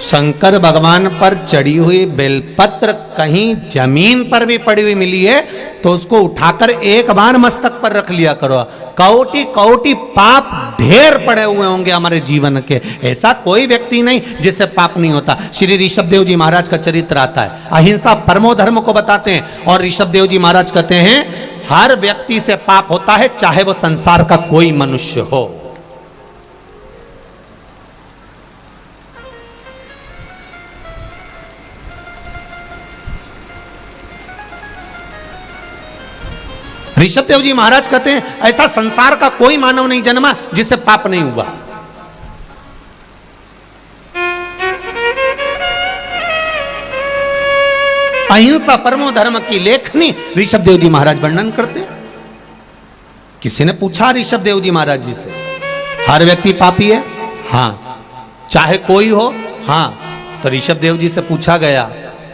शंकर भगवान पर चढ़ी हुई बेलपत्र कहीं जमीन पर भी पड़ी हुई मिली है तो उसको उठाकर एक बार मस्तक पर रख लिया करो। कौटी कौटी पाप ढेर पड़े हुए होंगे हमारे जीवन के, ऐसा कोई व्यक्ति नहीं जिससे पाप नहीं होता। श्री ऋषभदेव जी महाराज का चरित्र आता है, अहिंसा परमो धर्म को बताते हैं और ऋषभदेव जी महाराज कहते हैं हर व्यक्ति से पाप होता है, चाहे वो संसार का कोई मनुष्य हो। ऋषभदेव जी महाराज कहते हैं ऐसा संसार का कोई मानव नहीं जन्मा जिससे पाप नहीं हुआ। अहिंसा परमो धर्म की लेखनी ऋषभदेव जी महाराज वर्णन करते हैं। किसी ने पूछा ऋषभदेव जी महाराज जी से, हर व्यक्ति पापी है? हाँ। चाहे कोई हो? हाँ। तो ऋषभदेव जी से पूछा गया,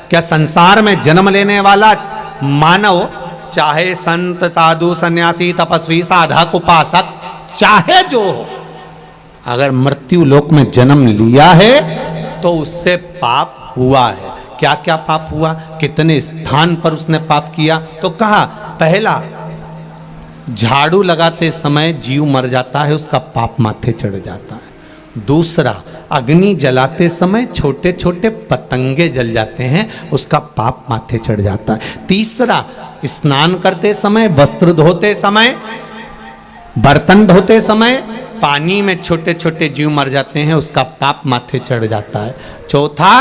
क्या संसार में जन्म लेने वाला मानव, चाहे संत साधु सन्यासी तपस्वी साधक उपासक चाहे जो हो, अगर मृत्यु लोक में जन्म लिया है तो उससे पाप हुआ है? क्या क्या पाप हुआ, कितने स्थान पर उसने पाप किया? तो कहा, पहला, झाड़ू लगाते समय जीव मर जाता है, उसका पाप माथे चढ़ जाता है। दूसरा, अग्नि जलाते समय छोटे छोटे पतंगे जल जाते हैं, उसका पाप माथे चढ़ जाता है। तीसरा, स्नान करते समय, वस्त्र धोते समय, बर्तन धोते समय पानी में छोटे छोटे जीव मर जाते हैं, उसका पाप माथे चढ़ जाता है। चौथा,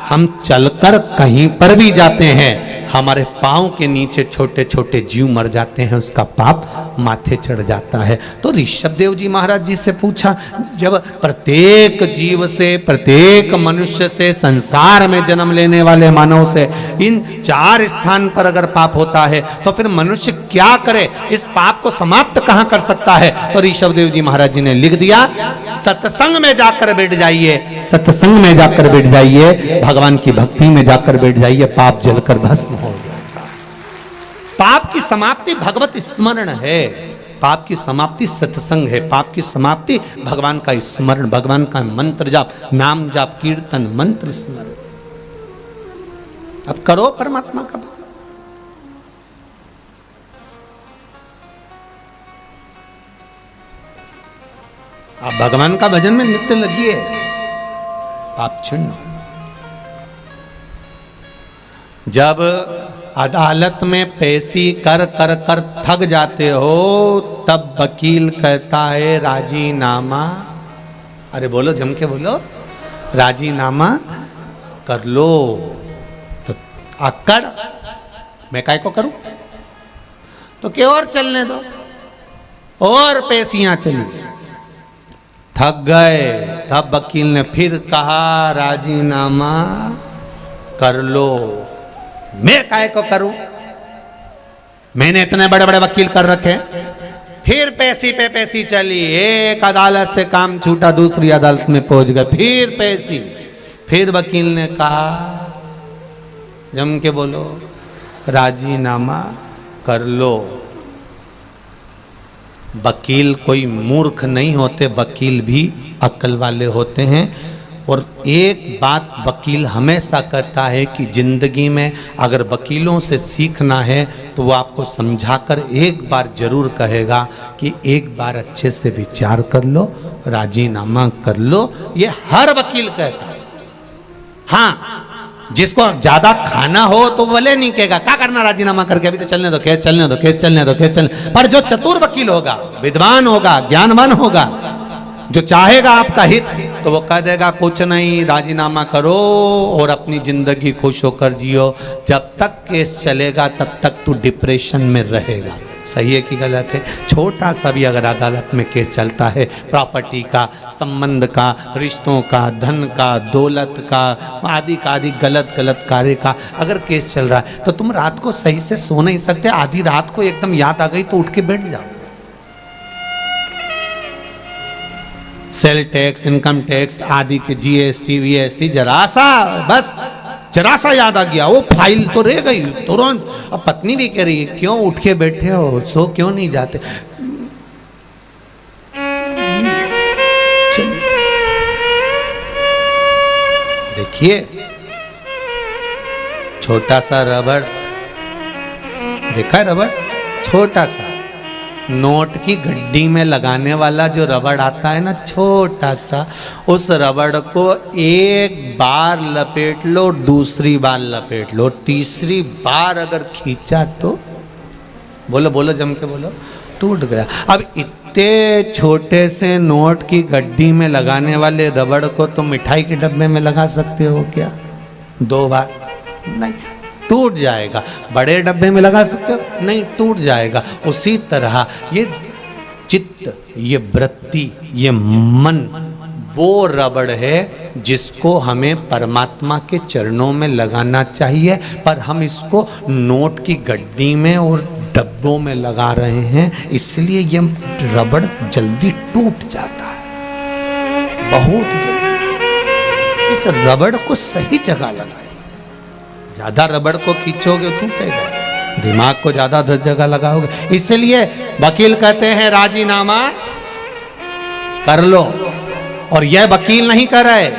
हम चलकर कहीं पर भी जाते हैं, हमारे पांव के नीचे छोटे छोटे जीव मर जाते हैं, उसका पाप माथे चढ़ जाता है। तो ऋषभदेव जी महाराज जी से पूछा, जब प्रत्येक जीव से, प्रत्येक मनुष्य से, संसार में जन्म लेने वाले मानव से इन 4 स्थान पर अगर पाप होता है तो फिर मनुष्य क्या करे, इस पाप को समाप्त कहां कर सकता है? तो ऋषभदेव जी महाराज जी ने लिख दिया, सत्संग में जाकर बैठ जाइए, सत्संग में जाकर बैठ जाइए, भगवान की भक्ति में जाकर बैठ जाइए, पाप जलकर भस्म हो जाएगा। पाप की समाप्ति भगवत स्मरण है, पाप की समाप्ति सत्संग है, पाप की समाप्ति भगवान का स्मरण, भगवान का मंत्र जाप, नाम जाप, कीर्तन, मंत्र स्मरण। अब करो परमात्मा का भजन। आप भगवान का भजन में नित्य लगिए, पाप छिन्न। जब अदालत में पेशी कर कर कर थक जाते हो तब वकील कहता है राजीनामा, अरे बोलो जम के बोलो, राजीनामा कर लो। तो अक्कड़, मैं काय को करूं? तो क्या और चलने दो, और पेशियां चली। थक गए, तब वकील ने फिर कहा राजीनामा कर लो। मैं काय को करूं? मैंने इतने बड़े बड़े वकील कर रखे। फिर पेशी पे पेशी चली, एक अदालत से काम छूटा, दूसरी अदालत में पहुंच गए, फिर पेशी। फिर वकील ने कहा, जम के बोलो, राजीनामा कर लो। वकील कोई मूर्ख नहीं होते, वकील भी अक्ल वाले होते हैं। और एक बात वकील हमेशा कहता है कि जिंदगी में अगर वकीलों से सीखना है तो वो आपको समझाकर एक बार जरूर कहेगा कि एक बार अच्छे से विचार कर लो, राजीनामा कर लो। ये हर वकील कहता है। हाँ, जिसको ज्यादा खाना हो तो भले नहीं कहेगा क्या करना राजीनामा करके, अभी तो चलने दो, केस चलने दो, केस चलने दो, केस चलने। पर जो चतुर वकील होगा, विद्वान होगा, ज्ञानवान होगा, जो चाहेगा आपका हित, तो वो कह देगा कुछ नहीं, राजीनामा करो और अपनी जिंदगी खुश होकर जियो। जब तक केस चलेगा तब तक तू डिप्रेशन में रहेगा। सही है कि गलत है? छोटा सा भी अगर अदालत में केस चलता है, प्रॉपर्टी का, संबंध का, रिश्तों का, धन का, दौलत का, आदि गलत गलत कार्य का अगर केस चल रहा है तो तुम रात को सही से सो नहीं सकते। आधी रात को एकदम याद आ गई तो उठ के बैठ जाओ। सेल टैक्स, इनकम टैक्स आदि के जीएसटी वीएसटी, जरा सा याद आ गया, वो फाइल तो रह गई तुरंत। अब पत्नी भी कह रही है क्यों उठ के बैठे हो, सो क्यों नहीं जाते? देखिए छोटा सा रबड़, देखा है रबड़, छोटा सा नोट की गड्डी में लगाने वाला जो रबड़ आता है ना, छोटा सा, उस रबड़ को एक बार लपेट लो, दूसरी बार लपेट लो, तीसरी बार अगर खींचा तो बोलो बोलो जम के बोलो, टूट गया। अब इतने छोटे से नोट की गड्डी में लगाने वाले रबड़ को तुम मिठाई के डब्बे में लगा सकते हो क्या? 2 बार? नहीं, टूट जाएगा। बड़े डब्बे में लगा सकते हो? नहीं, टूट जाएगा। उसी तरह ये चित्त, ये वृत्ति, ये मन वो रबड़ है जिसको हमें परमात्मा के चरणों में लगाना चाहिए, पर हम इसको नोट की गड्डी में और डब्बों में लगा रहे हैं, इसलिए ये रबड़ जल्दी टूट जाता है, बहुत जल्दी। इस रबड़ को सही जगह लगाए। ज्यादा रबड़ को खींचोगे टूटेगा, दिमाग को ज्यादा 10 जगह लगाओगे। इसलिए वकील कहते हैं राजीनामा कर लो, और यह वकील नहीं कर रहे,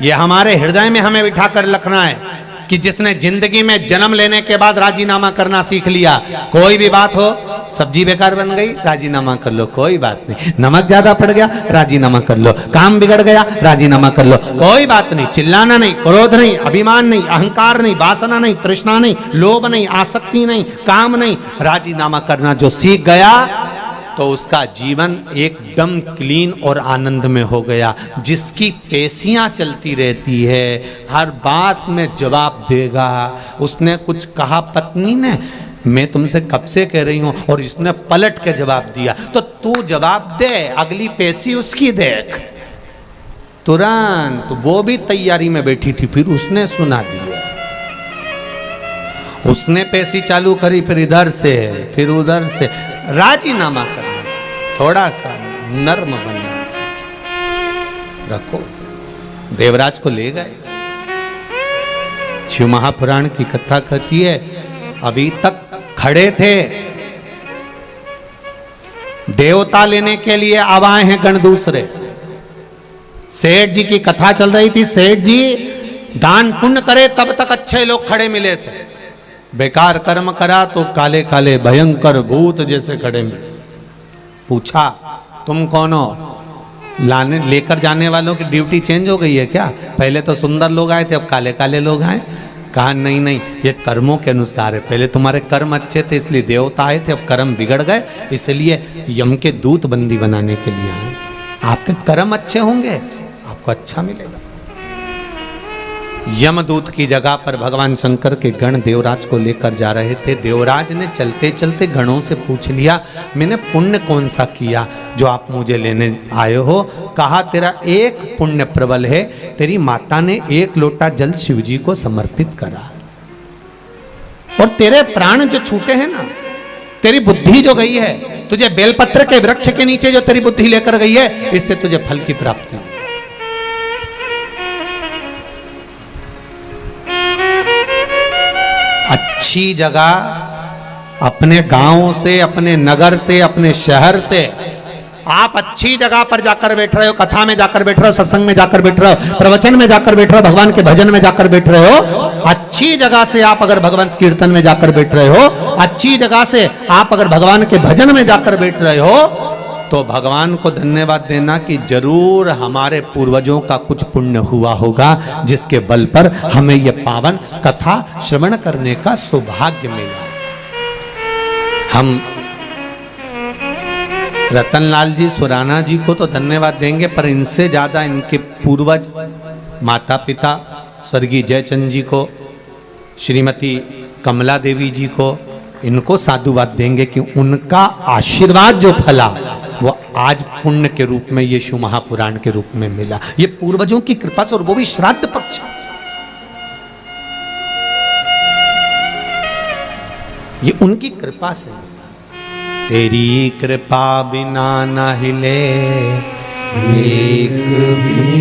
ये हमारे हृदय में हमें बिठा कर रखना है कि जिसने जिंदगी में जन्म लेने के बाद राजीनामा करना सीख लिया, कोई भी बात हो, सब्जी बेकार बन गई, राजीनामा कर लो, कोई बात नहीं, नमक ज्यादा पड़ गया, राजीनामा कर लो, काम बिगड़ गया, राजीनामा कर लो, कोई बात नहीं, चिल्लाना नहीं, क्रोध नहीं, अभिमान नहीं, अहंकार नहीं, वासना नहीं, तृष्णा नहीं, लोभ नहीं, आसक्ति नहीं, काम नहीं, राजीनामा करना जो सीख गया तो उसका जीवन एकदम क्लीन और आनंद में हो गया। जिसकी पेशियां चलती रहती है, हर बात में जवाब देगा। उसने कुछ कहा पत्नी ने, मैं तुमसे कब से कह रही हूं, और इसने पलट के जवाब दिया, तो तू जवाब दे, अगली पेशी उसकी देख। तुरंत वो भी तैयारी में बैठी थी, फिर उसने सुना दिया, उसने पेशी चालू करी, फिर इधर से फिर उधर से। राजीनामा करना सीखे, थोड़ा सा नर्म बनना सीखे। रखो, देवराज को ले गए। शिव महापुराण की कथा कहती है, अभी तक खड़े थे, देवता लेने के लिए अब आए हैं गण दूसरे। सेठ जी की कथा चल रही थी, सेठ जी दान पुण्य करे तब तक अच्छे लोग खड़े मिले थे, बेकार कर्म करा तो काले काले भयंकर भूत जैसे खड़े मिले। पूछा तुम कौन हो? लाने लेकर जाने वालों की ड्यूटी चेंज हो गई है क्या? पहले तो सुंदर लोग आए थे, अब काले काले लोग आए। कहा नहीं नहीं, ये कर्मों के अनुसार है, पहले तुम्हारे कर्म अच्छे थे इसलिए देवता आए थे, अब कर्म बिगड़ गए इसलिए यम के दूत बंदी बनाने के लिए आए। आपके कर्म अच्छे होंगे आपको अच्छा मिलेगा। यमदूत की जगह पर भगवान शंकर के गण देवराज को लेकर जा रहे थे। देवराज ने चलते चलते गणों से पूछ लिया, मैंने पुण्य कौन सा किया जो आप मुझे लेने आए हो? कहा तेरा एक पुण्य प्रबल है, तेरी माता ने 1 लोटा जल शिव जी को समर्पित करा, और तेरे प्राण जो छूटे हैं ना, तेरी बुद्धि जो गई है, तुझे बेलपत्र के वृक्ष के नीचे जो तेरी बुद्धि लेकर गई है, इससे तुझे फल की प्राप्ति हुई। अच्छी जगह अपने गांव से, अपने नगर से, अपने शहर से, आप अच्छी जगह पर जाकर बैठ रहे हो, कथा में जाकर बैठ रहे हो, सत्संग में जाकर बैठ रहे हो, प्रवचन में जाकर बैठ रहे हो, भगवान के भजन में जाकर बैठ रहे हो। अच्छी जगह से आप अगर भगवंत कीर्तन में जाकर बैठ रहे हो, अच्छी जगह से आप अगर भगवान के भजन में जाकर बैठ रहे हो, तो भगवान को धन्यवाद देना कि जरूर हमारे पूर्वजों का कुछ पुण्य हुआ होगा, जिसके बल पर हमें यह पावन कथा श्रवण करने का सौभाग्य मिला। हम रतनलाल जी सुराना जी को तो धन्यवाद देंगे, पर इनसे ज्यादा इनके पूर्वज माता पिता स्वर्गीय जयचंद जी को, श्रीमती कमला देवी जी को, इनको साधुवाद देंगे कि उनका आशीर्वाद जो फला वो आज पुण्य के रूप में ये शिव महापुराण के रूप में मिला। ये पूर्वजों की कृपा से, और वो भी श्राद्ध पक्ष। ये उनकी कृपा से। तेरी कृपा बिना न हिले एक भी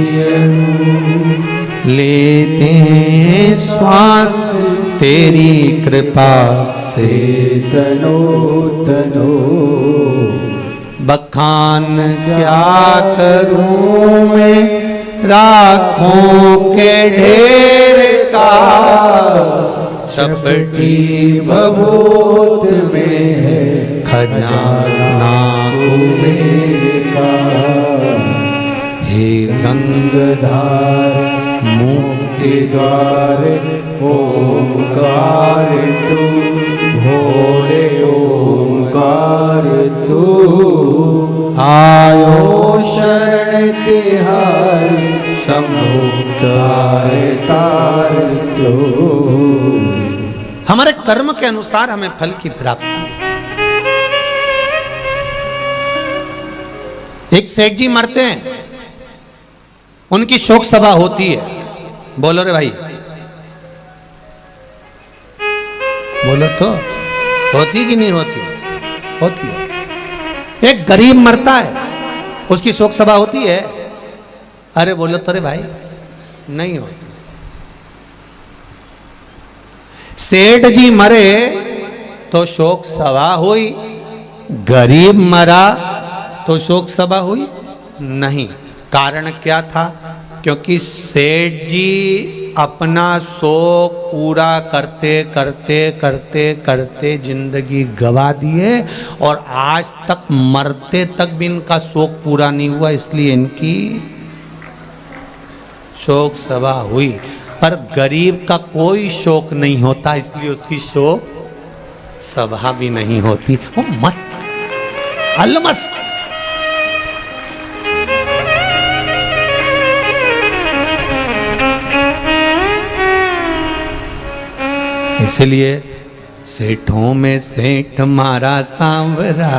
लेते श्वास, तेरी कृपा से तनो तनो। बखान क्या करूं मैं राखों के ढेर का, छपटी भभूत में है खजाना कुबेर का। हे गंगाधार मुक्ति द्वार ओंकार तू, भोरे ओंकार तू। आयो शरण तिहारी, शंभु तार तू। हमारे कर्म के अनुसार हमें फल की प्राप्ति। एक सेठ जी मरते हैं, उनकी शोक सभा होती है। बोलो रे भाई, बोलो तो, होती कि नहीं होती? होती है। एक गरीब मरता है, उसकी शोक सभा होती है। अरे बोलो तो रे भाई, नहीं होती। सेठ जी मरे तो शोक सभा हुई, गरीब मरा तो शोक सभा हुई नहीं। कारण क्या था? क्योंकि सेठ जी अपना शोक पूरा करते करते करते करते जिंदगी गवा दिए, और आज तक मरते तक भी इनका शोक पूरा नहीं हुआ, इसलिए इनकी शोक सभा हुई। पर गरीब का कोई शोक नहीं होता, इसलिए उसकी शोक सभा भी नहीं होती। वो मस्त अलमस्त। इसलिए सेठों में सेठ मारा सांवरा,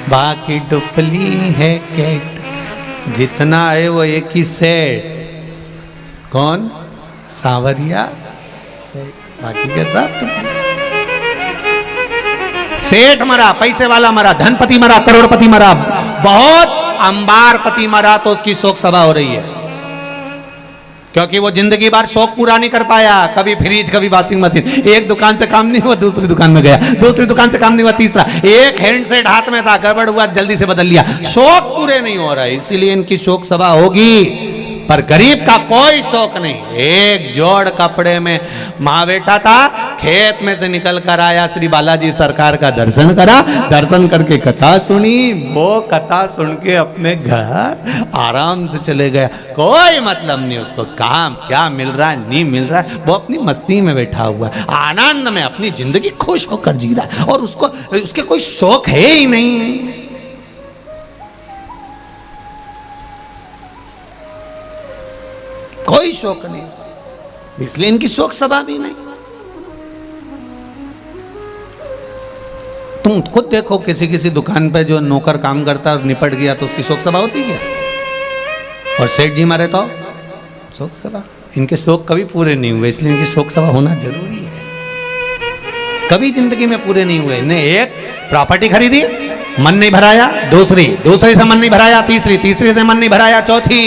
बाकी डुपली है केट। जितना है वो एक ही सेठ। कौन? सांवरिया। बाकी के सब सेठ मरा, पैसे वाला मरा, धनपति मरा, करोड़पति मरा, बहुत अंबारपति मरा तो उसकी शोक सभा हो रही है। क्योंकि वो जिंदगी भर शौक पूरा नहीं कर पाया। कभी फ्रिज, कभी वॉशिंग मशीन। एक दुकान से काम नहीं हुआ, दूसरी दुकान में गया, दूसरी दुकान से काम नहीं हुआ, तीसरा। एक हैंडसेट हाथ में था, गड़बड़ हुआ, जल्दी से बदल लिया। शौक पूरे नहीं हो रहा है, इसीलिए इनकी शोक सभा होगी। पर गरीब का कोई शौक नहीं। एक जोड़ कपड़े में माँ बेटा था, खेत में से निकल कर आया, श्री बालाजी सरकार का दर्शन करा, दर्शन करके कथा सुनी, वो कथा सुन के अपने घर आराम से चले गया। कोई मतलब नहीं उसको, काम क्या मिल रहा है नहीं मिल रहा है, वो अपनी मस्ती में बैठा हुआ है, आनंद में अपनी जिंदगी खुश होकर जी रहा है, और उसको उसके कोई शौक है ही नहीं। कोई शौक नहीं, इसलिए इनकी शोक सभा भी नहीं। तुम खुद देखो, किसी किसी दुकान पे जो नौकर काम करता है निपट गया तो उसकी शोक सभा होती क्या? और सेठ जी मारे तो शोक सभा। इनके शोक कभी पूरे नहीं हुए, इसलिए इनकी शोक सभा होना जरूरी है। कभी जिंदगी में पूरे नहीं हुए। इन्हें एक प्रॉपर्टी खरीदी, मन नहीं भराया, दूसरी से मन नहीं भराया, तीसरी से मन नहीं भराया, चौथी,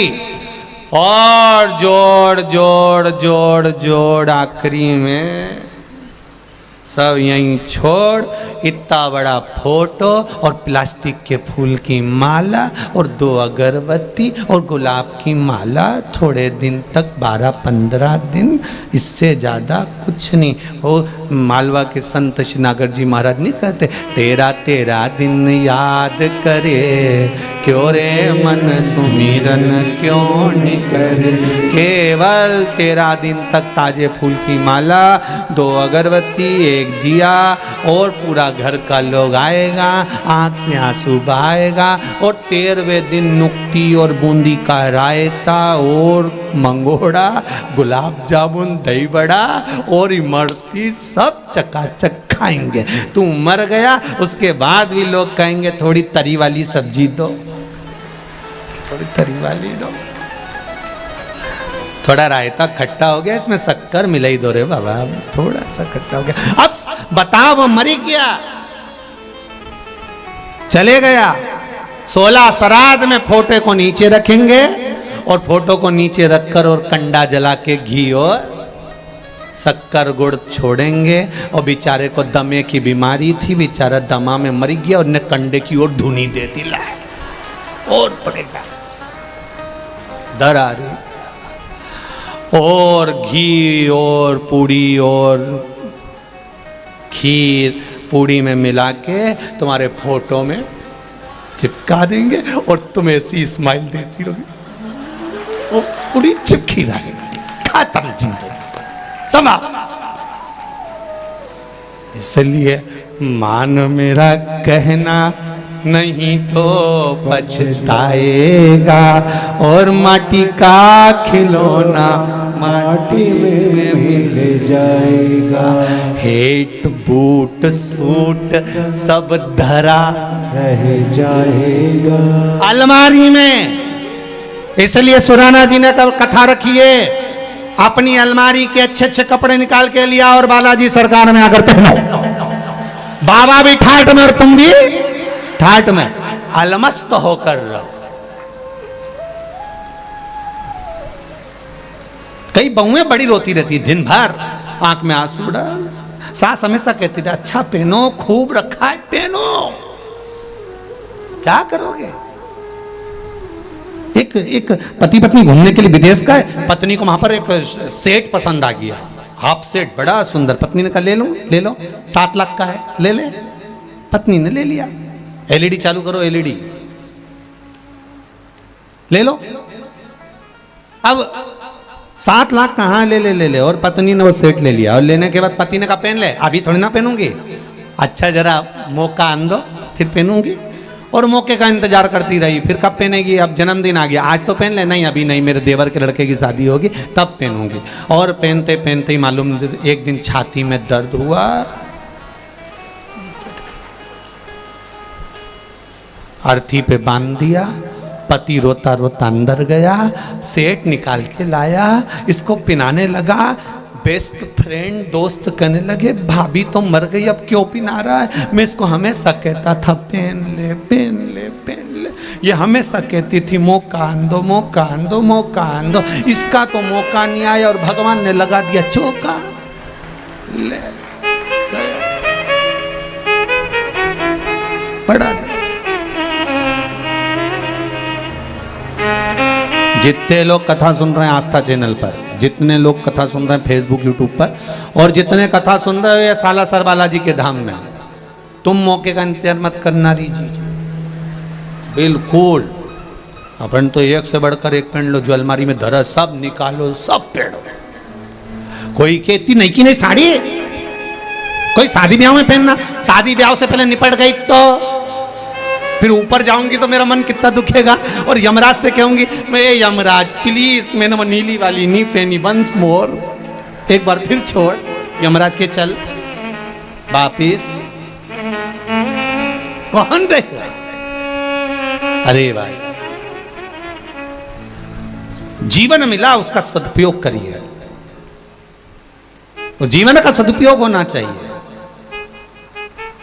और जोड़ जोड़ जोड़ जोड़ आखिरी में सब यहीं छोड़, इतना बड़ा फोटो और प्लास्टिक के फूल की माला और 2 अगरबत्ती और गुलाब की माला, थोड़े दिन तक 12-15 दिन, इससे ज़्यादा कुछ नहीं। वो मालवा के संत श्रीनागर जी महाराज नहीं कहते, तेरा तेरा दिन याद करे, क्यों रे मन सुमिरन क्यों नहीं करे। केवल 13 दिन तक ताजे फूल की माला, 2 अगरबत्ती, 1 दिया, और पूरा घर का लोग आएगा, आंख से आंसू बहाएगा, और 13वें दिन नुक्ती और बूंदी का रायता और मंगोड़ा, गुलाब जामुन, दही बड़ा और इमरती सब चकाचक खाएंगे। तू मर गया, उसके बाद भी लोग कहेंगे थोड़ी तरी वाली सब्जी दो, थोड़ी तरी वाली दो, थोड़ा रायता खट्टा हो गया, इसमें शक्कर मिलाई दो रे बाबा, थोड़ा सा खट्टा हो गया। अब बताओ, वो मरी गया, चले गया, 16 श्राद्ध में फोटो को नीचे रखेंगे, और फोटो को नीचे रखकर और कंडा जला के घी और शक्कर गुड़ छोड़ेंगे। और बेचारे को दमे की बीमारी थी, बेचारा दमा में मर गया, और ने कंडे की ओर धुनी दे दी, और पड़ेगा दरारे और घी और पूड़ी और खीर पूड़ी में मिला के तुम्हारे फोटो में चिपका देंगे और तुम ऐसी स्माइल देती रहोगी, वो पूरी चिपकी रहेगी, खत्म जिंदगी समा। इसलिए मान मेरा कहना नहीं तो पछताएगा, और माटी का खिलौना माटी में मिल जाएगा। हेट बूट सूट सब धरा रह जाएगा अलमारी में। इसलिए सुराना जी ने कल कथा रखी है, अपनी अलमारी के अच्छे अच्छे कपड़े निकाल के लिया और बालाजी सरकार में आकर पहनो। बाबा भी ठाट में और तुम भी ठाट में, अलमस्त होकर रहो। कई बहुएं बड़ी रोती रहती है दिन भर, आंख में आंसू डाल। सास हमेशा कहती थी अच्छा पहनो, खूब रखा है पहनो। क्या करोगे? एक पति पत्नी घूमने के लिए विदेश का है, पत्नी को वहां पर एक सेट पसंद आ गया, हाफ सेट बड़ा सुंदर। पत्नी ने कहा ले लो 7 लाख का है, ले ले। पत्नी ने ले लिया। एलईडी चालू करो, एलईडी ले लो। अब 7 लाख कहाँ, ले। और पत्नी ने वो सेट ले लिया, और लेने के बाद पति ने कहा पहन ले। अभी थोड़ी ना पहनूंगी, अच्छा जरा मौका आन दो फिर पहनूंगी। और मौके का इंतजार करती रही, फिर कब पहनेगी? अब जन्मदिन आ गया, आज तो पहन ले। नहीं अभी नहीं, मेरे देवर के लड़के की शादी होगी तब पहनूंगी। और पहनते पहनते ही मालूम एक दिन छाती में दर्द हुआ, अर्थी पे बांध दिया। पति रोता रोता अंदर गया, सेट निकाल के लाया, इसको पिनाने लगा। बेस्ट फ्रेंड दोस्त कहने लगे भाभी तो मर गई, अब क्यों पिना रहा है? मैं इसको हमेशा कहता था पहन ले पहन ले पहन ले। ये हमेशा कहती थी मौका आन दो, मौका आन दो, मौका आन दो। इसका तो मौका नहीं आया और भगवान ने लगा दिया चौका। ले बड़ा जितने लोग कथा सुन रहे हैं आस्था चैनल पर, जितने लोग कथा सुन रहे हैं फेसबुक यूट्यूब पर, और जितने कथा सुन रहे हो ये सालासर बालाजी के धाम में, तुम मौके का इंतजार मत करना रीजिए बिल्कुल। अपन तो एक से बढ़कर एक पहन लो, जो अलमारी में धरा सब निकालो, सब पहनो। कोई कहती नहीं कि नहीं साड़ी, कोई शादी ब्याह में पहनना, शादी ब्याह से पहले निपट गई तो फिर ऊपर जाऊंगी तो मेरा मन कितना दुखेगा। और यमराज से कहूंगी मैं यमराज प्लीज मैंने वो नीली वाली नहीं पहनी, वंस मोर, एक बार फिर छोड़। यमराज के चल वापिस, कौन देगा? अरे भाई जीवन मिला उसका सदुपयोग करिए, उस जीवन का सदुपयोग होना चाहिए।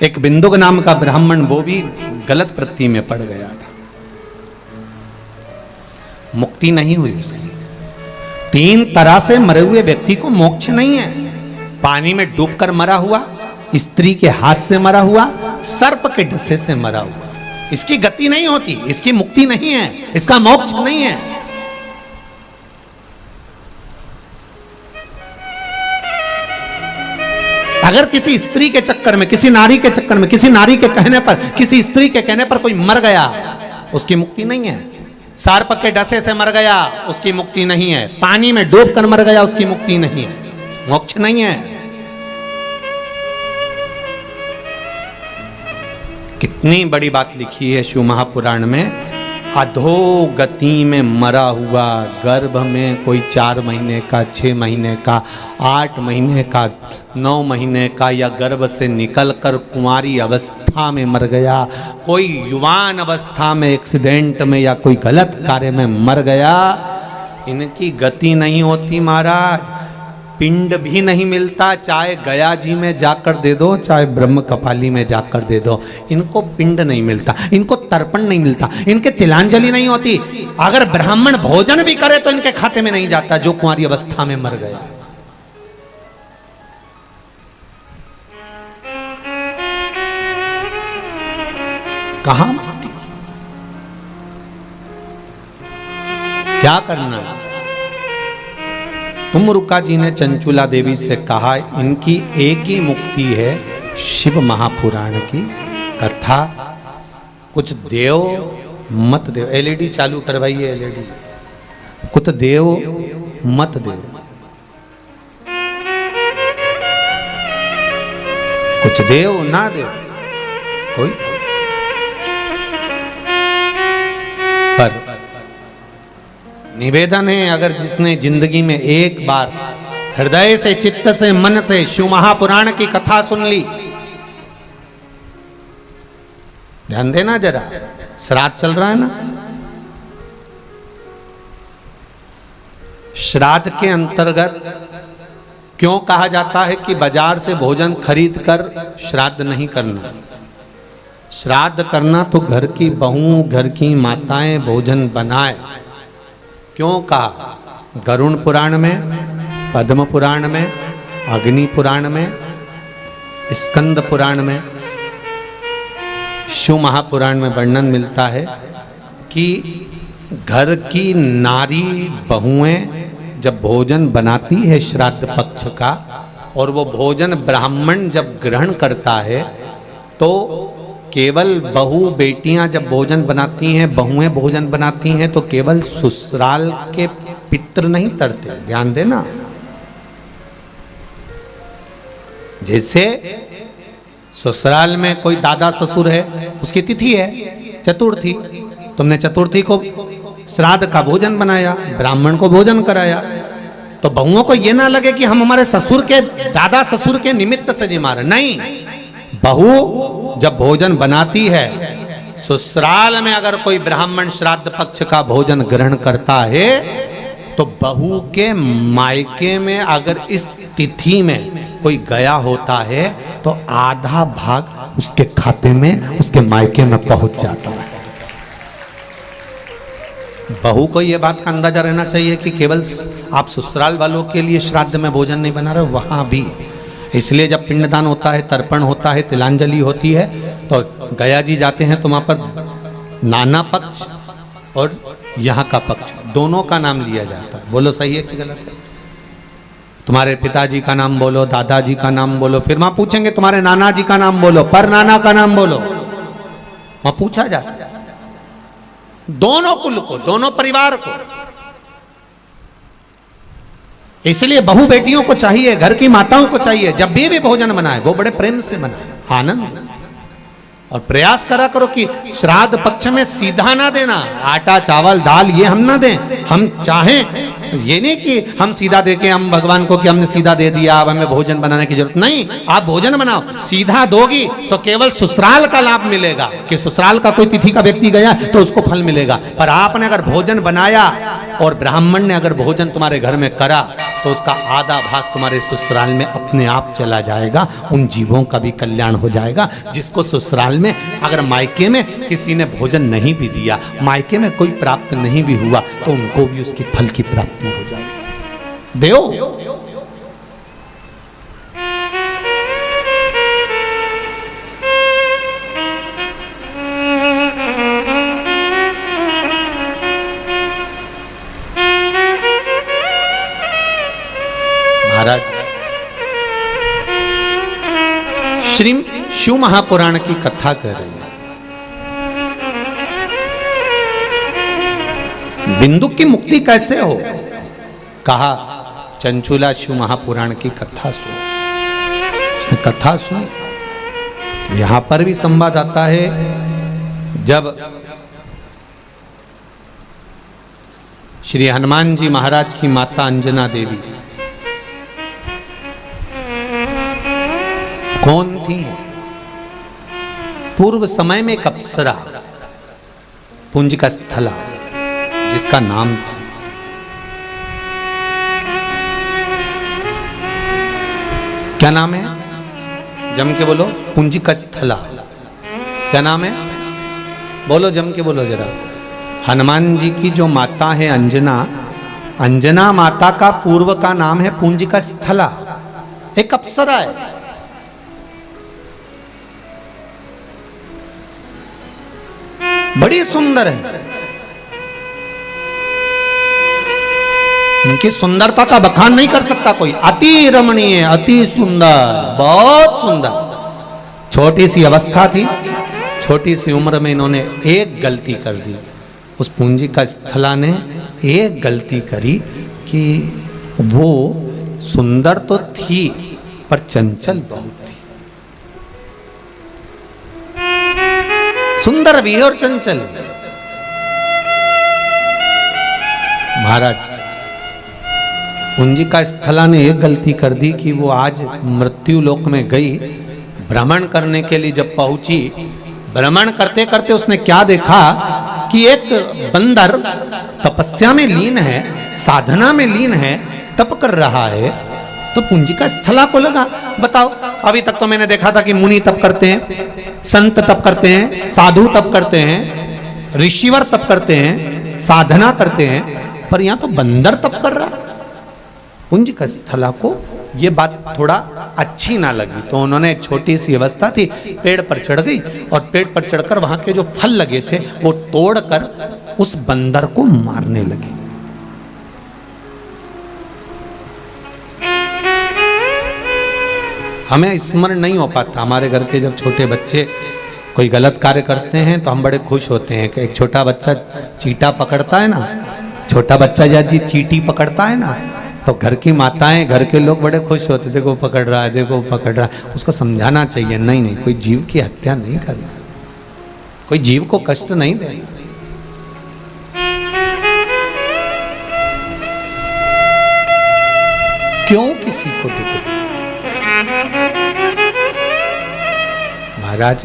एक बिंदुक नाम का ब्राह्मण वो भी गलत वृत्ति में पड़ गया था, मुक्ति नहीं हुई उसकी। 3 तरह से मरे हुए व्यक्ति को मोक्ष नहीं है। पानी में डूबकर मरा हुआ, स्त्री के हाथ से मरा हुआ, सर्प के डसे से मरा हुआ। इसकी गति नहीं होती, इसकी मुक्ति नहीं है, इसका मोक्ष नहीं है। अगर किसी स्त्री के चक्कर में, किसी नारी के चक्कर में, किसी नारी के कहने पर, किसी स्त्री के कहने पर कोई मर गया, उसकी मुक्ति नहीं है। सर्प के डसे से मर गया, उसकी मुक्ति नहीं है। पानी में डूब कर मर गया, उसकी मुक्ति नहीं है, मोक्ष नहीं है। कितनी बड़ी बात लिखी है शिव महापुराण में। अधोगति में मरा हुआ, गर्भ में कोई 4 महीने का, 6 महीने का, 8 महीने का, 9 महीने का, या गर्भ से निकलकर कुंवारी अवस्था में मर गया, कोई युवान अवस्था में एक्सीडेंट में या कोई गलत कार्य में मर गया, इनकी गति नहीं होती महाराज। पिंड भी नहीं मिलता, चाहे गया जी में जाकर दे दो, चाहे ब्रह्म कपाली में जाकर दे दो, इनको पिंड नहीं मिलता, इनको तर्पण नहीं मिलता, इनके तिलांजलि नहीं होती। अगर ब्राह्मण भोजन भी करे तो इनके खाते में नहीं जाता, जो कुंवारी अवस्था में मर गया। कहां मुक्ति? क्या करना है? तुमरुका जी ने चंचुला देवी से कहा, इनकी एक ही मुक्ति है, शिव महापुराण की कथा। कुछ देव मत देव। एलईडी चालू करवाइए, एलईडी। कुछ देव मत देव, कुछ देव ना देव कोई। पर निवेदन है, अगर जिसने जिंदगी में एक बार हृदय से, चित्त से, मन से शिव महापुराण की कथा सुन ली, ध्यान देना जरा, श्राद्ध चल रहा है ना, श्राद्ध के अंतर्गत क्यों कहा जाता है कि बाजार से भोजन खरीद कर श्राद्ध नहीं करना? श्राद्ध करना तो घर की बहुओं, घर की माताएं भोजन बनाए। क्यों कहा? गरुण पुराण में, पद्म पुराण में, अग्नि पुराण में, स्कंद पुराण में, शिव महापुराण में वर्णन मिलता है कि घर की नारी बहुएं जब भोजन बनाती है श्राद्ध पक्ष का, और वो भोजन ब्राह्मण जब ग्रहण करता है, तो केवल बहू बेटियां जब भोजन बनाती हैं, बहुएं भोजन बनाती हैं, तो केवल ससुराल के पितृ नहीं तरते। ध्यान देना, जैसे ससुराल में कोई दादा ससुर है, उसकी तिथि है चतुर्थी, तुमने चतुर्थी को श्राद्ध का भोजन बनाया, ब्राह्मण को भोजन कराया, तो बहुओं को ये ना लगे कि हम हमारे ससुर के, दादा ससुर के निमित्त से जिमा रहे। नहीं, बहू जब भोजन बनाती है, ससुराल में अगर कोई ब्राह्मण श्राद्ध पक्ष का भोजन ग्रहण करता है, तो बहू के मायके में अगर इस तिथि में कोई गया होता है, तो आधा भाग उसके खाते में, उसके मायके में पहुंच जाता है। बहू को यह बात का अंदाजा रहना चाहिए कि केवल आप ससुराल वालों के लिए श्राद्ध में भोजन नहीं बना रहे, वहां भी। इसलिए जब पिंडदान होता है, तर्पण होता है, तिलांजलि होती है, तो गया जी जाते हैं, तो वहां पर नाना पक्ष और यहाँ का पक्ष दोनों का नाम लिया जाता है। बोलो सही है कि गलत है? तुम्हारे पिताजी का नाम बोलो, दादाजी का नाम बोलो, फिर वहां पूछेंगे तुम्हारे नाना जी का नाम बोलो, पर नाना का नाम बोलो, वहां पूछा जाता है। दोनों कुल को, दोनों परिवार को। इसलिए बहू बेटियों को चाहिए, घर की माताओं को चाहिए, जब भी भोजन बनाए वो बड़े प्रेम से बनाए, आनंद से। और प्रयास करा करो कि श्राद्ध पक्ष में सीधा ना देना, आटा चावल दाल ये हम ना दें। हम चाहें ये नहीं कि हम सीधा दे के हम भगवान को कि हमने सीधा दे दिया, अब हमें भोजन बनाने की जरूरत नहीं। आप भोजन बनाओ, सीधा दोगी तो केवल ससुराल का लाभ मिलेगा, कि ससुराल का कोई तिथि का व्यक्ति गया तो उसको फल मिलेगा। पर आपने अगर भोजन बनाया और ब्राह्मण ने अगर भोजन तुम्हारे घर में करा, तो उसका आधा भाग तुम्हारे ससुराल में अपने आप चला जाएगा। उन जीवों का भी कल्याण हो जाएगा, जिसको ससुराल में, अगर मायके में किसी ने भोजन नहीं भी दिया, मायके में कोई प्राप्त नहीं भी हुआ, तो उनको भी उसकी फल की प्राप्ति हो जाएगी। देव महाराज श्री शिव महापुराण की कथा कर रहे हैं। बिंदु की मुक्ति कैसे हो? कहा चंचुला शिव महापुराण की कथा सुन। उसने कथा सुनी, तो यहां पर भी संवाद आता है, जब श्री हनुमान जी महाराज की माता अंजना देवी कौन थी? पूर्व समय में एक अप्सरा, पुंजिका स्थला जिसका नाम था। क्या नाम है? जम के बोलो। पुंजिका स्थला क्या नाम है? बोलो, जम के बोलो जरा। हनुमान जी की जो माता है अंजना, अंजना माता का पूर्व का नाम है पुंजिका स्थला, एक अप्सरा है। बड़ी सुंदर है। इनकी सुंदरता का बखान नहीं कर सकता कोई। अति रमणीय, अति सुंदर, बहुत सुंदर। छोटी सी अवस्था थी, छोटी सी उम्र में इन्होंने एक गलती कर दी। उस पूंजिका स्थला ने एक गलती करी कि वो सुंदर तो थी पर चंचल बहुत थी। सुंदर भी है और चंचल। महाराज पूंजिका स्थला ने एक गलती कर दी कि वो आज मृत्यु लोक में गई, भ्रमण करने के लिए जब पहुंची, भ्रमण करते करते उसने क्या देखा कि एक बंदर तपस्या में लीन है, साधना में लीन है, तप कर रहा है। तो पूंजिका स्थला को लगा, बताओ अभी तक तो मैंने देखा था कि मुनि तप करते हैं, संत तप करते हैं, साधु तप करते हैं, ऋषिवर तप करते हैं, साधना करते हैं, पर यहां तो बंदर तप कर रहा। पूंजिका स्थला को ये बात थोड़ा अच्छी ना लगी, तो उन्होंने छोटी सी अवस्था थी, पेड़ पर चढ़ गई और पेड़ पर चढ़कर वहां के जो फल लगे थे वो तोड़कर उस बंदर को मारने लगी। हमें स्मरण नहीं हो पाता, हमारे घर के जब छोटे बच्चे कोई गलत कार्य करते हैं तो हम बड़े खुश होते हैं कि एक छोटा बच्चा चींटा पकड़ता है ना, छोटा बच्चा यदि चींटी पकड़ता है ना, तो घर की माताएं, घर के लोग बड़े खुश होते, देखो पकड़ रहा है, देखो पकड़ रहा है। उसको समझाना चाहिए, नहीं नहीं, कोई जीव की हत्या नहीं करना, कोई जीव को कष्ट नहीं देना। क्यों किसी को दुख? महाराज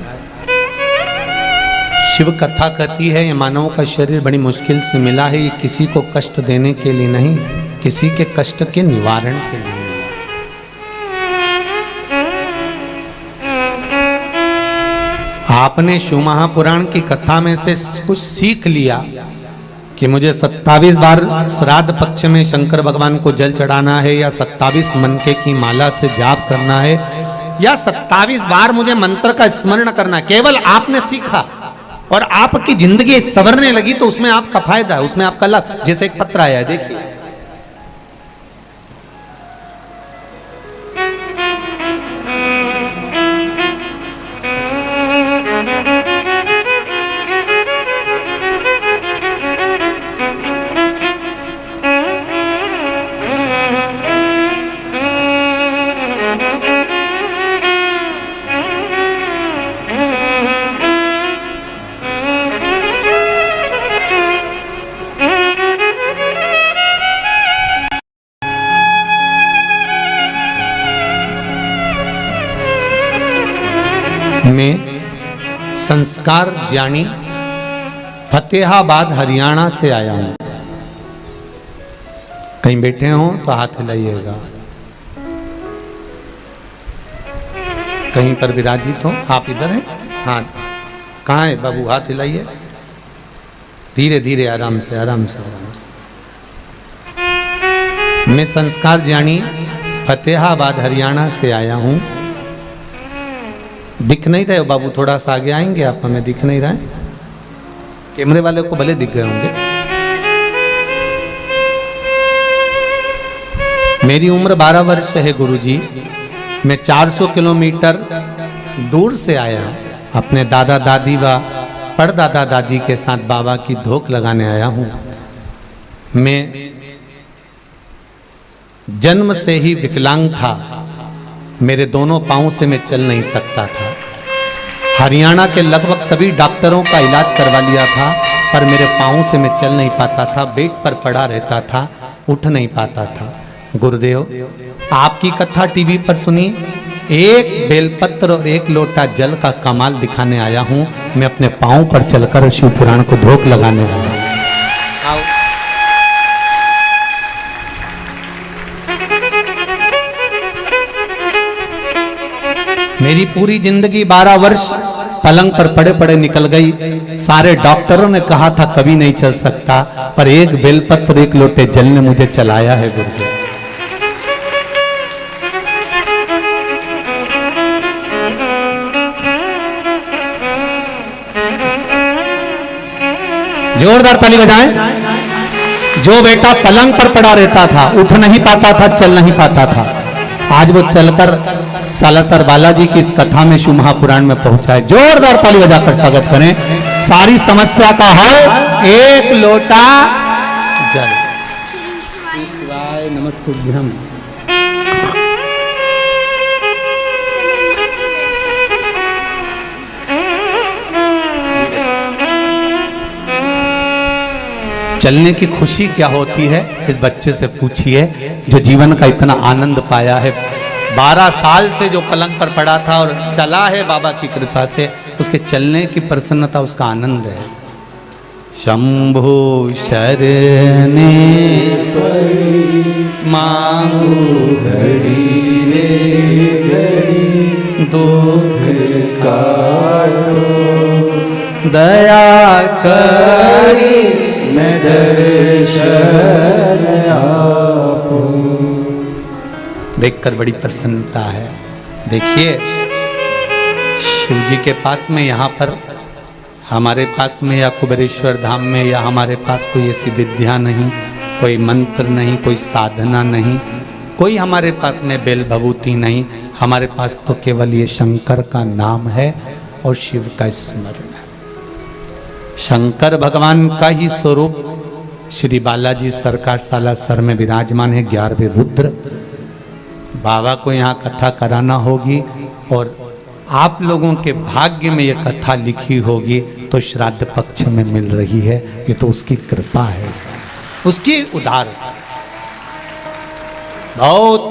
शिव कथा कहती है ये मानव का शरीर बड़ी मुश्किल से मिला है, ये किसी को कष्ट देने के लिए नहीं, किसी के कष्ट के निवारण के लिए मिला। आपने शिव महापुराण की कथा में से कुछ सीख लिया कि मुझे 27 बार श्राद्ध पक्ष में शंकर भगवान को जल चढ़ाना है, या 27 मनके की माला से जाप करना है, या 27 बार मुझे मंत्र का स्मरण करना। केवल आपने सीखा और आपकी जिंदगी संवरने लगी, तो उसमें आपका फायदा है, उसमें आपका लाभ। जैसे एक पत्र आया है, देखिए, मैं संस्कार ज्ञानी फतेहाबाद हरियाणा से आया हूं। कहीं बैठे हो तो हाथ हिलाइएगा, कहीं पर विराजित हो। आप इधर हैं? हाँ, कहाँ है बाबू? हाथ हिलाइए, धीरे धीरे, आराम से आराम से आराम से। मैं संस्कार ज्ञानी फतेहाबाद हरियाणा से आया हूं। दिख नहीं रहे हो बाबू? थोड़ा सा आगे आएंगे आप? हमें दिख नहीं रहा है, कैमरे वाले को भले दिख गए होंगे। मेरी उम्र 12 वर्ष है गुरुजी। मैं 400 किलोमीटर दूर से आया, अपने दादा दादी व परदादा दादी के साथ बाबा की धोख लगाने आया हूं। मैं जन्म से ही विकलांग था, मेरे दोनों पांव से मैं चल नहीं सकता था। हरियाणा के लगभग सभी डॉक्टरों का इलाज करवा लिया था, पर मेरे पांव से मैं चल नहीं पाता था, बेड पर पड़ा रहता था, उठ नहीं पाता था। गुरुदेव, आपकी कथा टीवी पर सुनी, एक बेलपत्र और एक लोटा जल का कमाल दिखाने आया हूं। मैं अपने पांव पर चलकर शिव पुराण को धोख लगाने वाला हूं। मेरी पूरी जिंदगी 12 वर्ष पलंग पर पड़े पड़े निकल गई। सारे डॉक्टरों ने कहा था कभी नहीं चल सकता, पर एक बेलपत्र एक लोटे जल ने मुझे चलाया है गुरुदेव। जोरदार ताली बजाएं। जो बेटा पलंग पर पड़ा रहता था, उठ नहीं पाता था, चल नहीं पाता था, आज वो चलकर सालासर बालाजी की इस कथा में शिव महापुराण में पहुंचा है। जोरदार ताली बजाकर स्वागत करें। सारी समस्या का हल एक लोटा जल। शिवाय नमस्तुभ्यम। चलने की खुशी क्या होती है, इस बच्चे से पूछिए जो जीवन का इतना आनंद पाया है। 12 साल से जो पलंग पर पड़ा था और चला है बाबा की कृपा से, उसके चलने की प्रसन्नता, उसका आनंद है। शंभु शरणे मांगू घड़ी रे घड़ी, दुख काटो दया करी मैं दर्शन आपको। देखकर बड़ी प्रसन्नता है। देखिए शिव जी के पास में, यहाँ पर हमारे पास में या कुबेरेश्वर धाम में या हमारे पास कोई ऐसी विद्या नहीं, कोई मंत्र नहीं, कोई साधना नहीं, कोई हमारे पास में बेल भभूति नहीं। हमारे पास तो केवल ये शंकर का नाम है और शिव का स्मरण है। शंकर भगवान का ही स्वरूप श्री बालाजी सरकार सालासर में विराजमान है। 11वें रुद्र बाबा को यहाँ कथा कराना होगी और आप लोगों के भाग्य में ये कथा लिखी होगी तो श्राद्ध पक्ष में मिल रही है। ये तो उसकी कृपा है, उसकी उदार। बहुत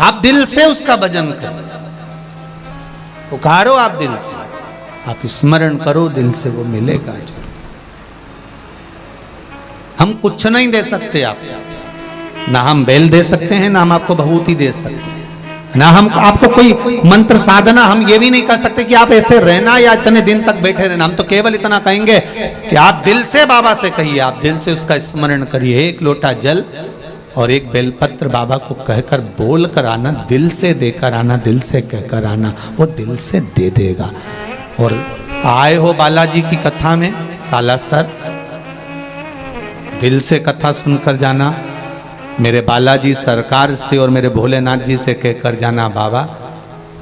आप दिल से उसका भजन करो, पुकारो आप दिल से, आप स्मरण करो दिल से, वो मिलेगा जो। हम कुछ नहीं दे सकते आप, ना हम बेल दे सकते हैं, ना हम आपको भभूति दे सकते हैं, ना हम आपको कोई मंत्र साधना। हम ये भी नहीं कर सकते कि आप ऐसे रहना या इतने दिन तक बैठे रहना। हम तो केवल इतना कहेंगे कि आप दिल से बाबा से कहिए, आप दिल से उसका स्मरण करिए। एक लोटा जल और एक बेलपत्र बाबा को कहकर बोल कर आना, दिल से देकर आना, दिल से कहकर आना, वो दिल से दे देगा। और आए हो बालाजी की कथा में सालासर, दिल से कथा सुनकर जाना। मेरे बालाजी सरकार से और मेरे भोलेनाथ जी से कहकर जाना, बाबा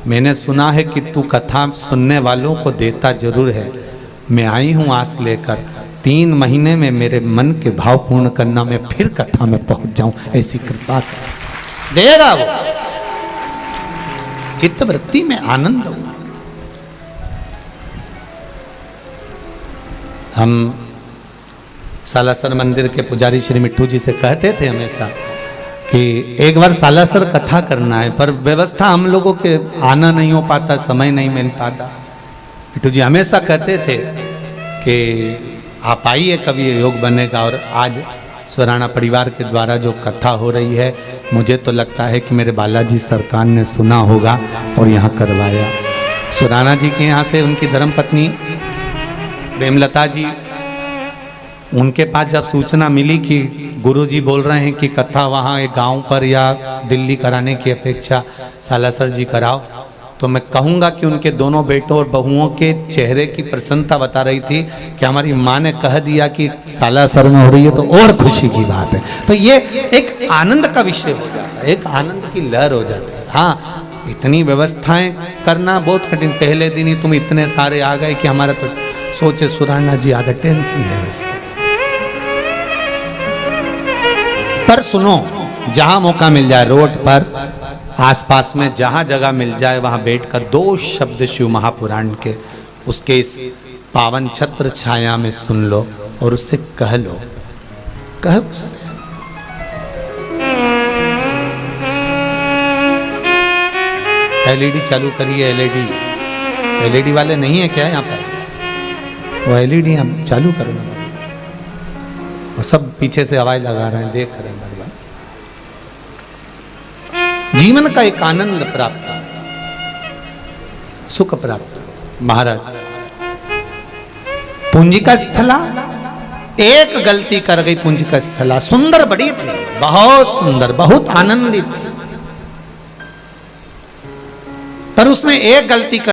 मैंने सुना है कि तू कथा सुनने वालों को देता जरूर है। मैं आई हूँ आस लेकर, 3 महीने में मेरे मन के भाव पूर्ण करना, मैं फिर कथा में पहुंच जाऊं, ऐसी कृपा कर देगा वो। चित्त वृत्ति में आनंद हो। हम सालासर मंदिर के पुजारी श्री मिट्टू जी से कहते थे हमेशा कि एक बार सालासर कथा करना है, पर व्यवस्था हम लोगों के आना नहीं हो पाता, समय नहीं मिल पाता। मिट्टू जी हमेशा कहते थे कि आप आइए, कभी योग बनेगा। और आज सुराना परिवार के द्वारा जो कथा हो रही है, मुझे तो लगता है कि मेरे बालाजी सरकार ने सुना होगा और यहाँ करवाया। सुराना जी के यहाँ से उनकी धर्मपत्नी प्रेमलता जी, उनके पास जब सूचना मिली कि गुरुजी बोल रहे हैं कि कथा वहाँ एक गांव पर या दिल्ली कराने की अपेक्षा सालासर जी कराओ, तो मैं कहूँगा कि उनके दोनों बेटों और बहुओं के चेहरे की प्रसन्नता बता रही थी कि हमारी माँ ने कह दिया कि सालासर में हो रही है, तो और खुशी की बात है। तो ये एक आनंद का विषय हो जाता है, एक आनंद की लहर हो जाती है। हाँ, इतनी व्यवस्थाएं करना बहुत कठिन। पहले दिन ही तुम इतने सारे आ गए कि हमारा तो सोचे सुराना जी आधा टेंशन है उसका। पर सुनो, जहां मौका मिल जाए, रोड पर आसपास में जहां जगह मिल जाए, वहां बैठकर 2 शब्द शिव महापुराण के उसके इस पावन छत्र छाया में सुन लो और उससे कह लो, कह उससे। एलईडी चालू करिए। एलईडी वाले नहीं है क्या यहाँ पर? वो एलईडी हम चालू करो। और सब पीछे से आवाज लगा रहे हैं, देख रहे हैं। जीवन का एक आनंद प्राप्त, सुख प्राप्त। महाराज पुंजिका स्थला, एक गलती कर गई पुंजिका स्थला। सुंदर बड़ी थी, बहुत सुंदर, बहुत आनंदित थी, पर उसने एक गलती कर